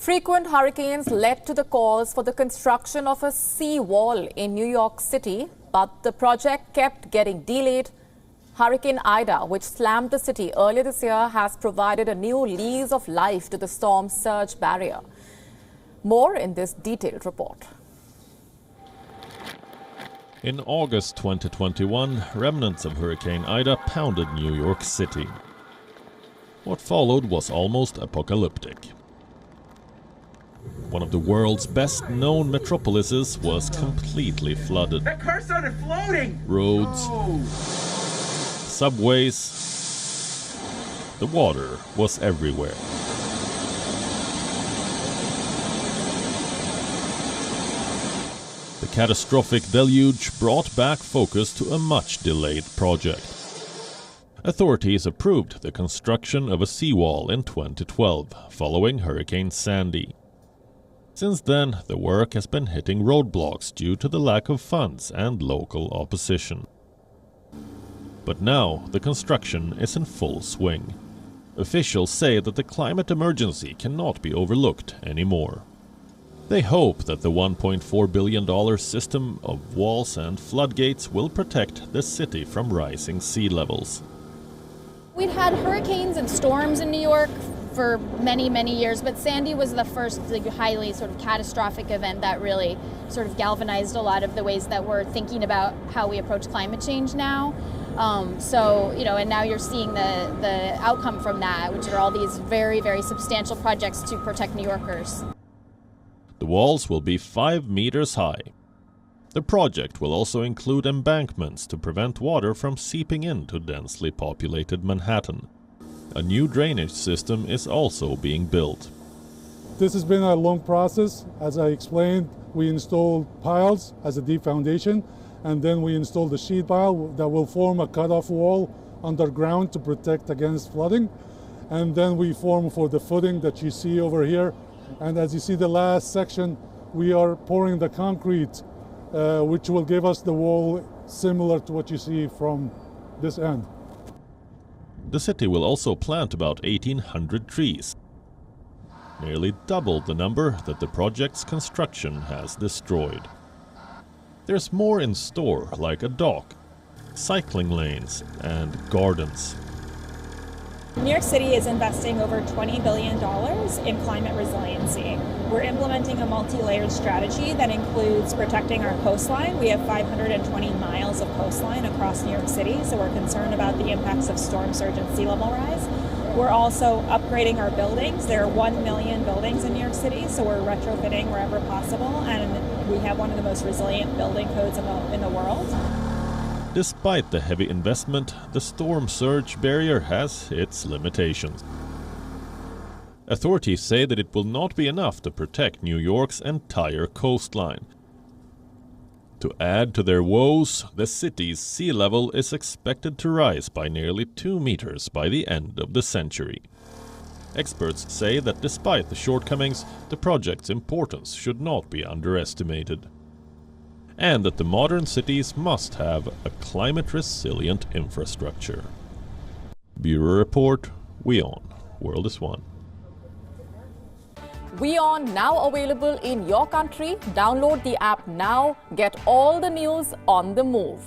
Frequent hurricanes led to the calls for the construction of a seawall in New York City, but the project kept getting delayed. Hurricane Ida, which slammed the city earlier this year, has provided a new lease of life to the storm's surge barrier. More in this detailed report. In August 2021, remnants of Hurricane Ida pounded New York City. What followed was almost apocalyptic. One of the world's best-known metropolises was completely flooded. That car started floating! Roads, subways, the water was everywhere. The catastrophic deluge brought back focus to a much-delayed project. Authorities approved the construction of a seawall in 2012, following Hurricane Sandy. Since then, the work has been hitting roadblocks due to the lack of funds and local opposition. But now, the construction is in full swing. Officials say that the climate emergency cannot be overlooked anymore. They hope that the $1.4 billion system of walls and floodgates will protect the city from rising sea levels. We'd had hurricanes and storms in New York for many, many years, but Sandy was the first highly sort of catastrophic event that really sort of galvanized a lot of the ways that we're thinking about how we approach climate change now. And now you're seeing the outcome from that, which are all these very, very substantial projects to protect New Yorkers. The walls will be 5 meters high. The project will also include embankments to prevent water from seeping into densely populated Manhattan. A new drainage system is also being built. This has been a long process. As I explained, we installed piles as a deep foundation, and then we installed a sheet pile that will form a cutoff wall underground to protect against flooding. And then we form for the footing that you see over here. And as you see the last section, we are pouring the concrete, which will give us the wall similar to what you see from this end. The city will also plant about 1,800 trees, nearly double the number that the project's construction has destroyed. There's more in store, like a dock, cycling lanes, and gardens. New York City is investing over $20 billion in climate resiliency. We're implementing a multi-layered strategy that includes protecting our coastline. We have 520 miles of coastline across New York City, so we're concerned about the impacts of storm surge and sea level rise. We're also upgrading our buildings. There are 1 million buildings in New York City, so we're retrofitting wherever possible, and we have one of the most resilient building codes in the world. Despite the heavy investment, the storm surge barrier has its limitations. Authorities say that it will not be enough to protect New York's entire coastline. To add to their woes, the city's sea level is expected to rise by nearly 2 meters by the end of the century. Experts say that despite the shortcomings, the project's importance should not be underestimated, and that the modern cities must have a climate-resilient infrastructure. Bureau Report, WION, World is One. WION now available in your country. Download the app now. Get all the news on the move.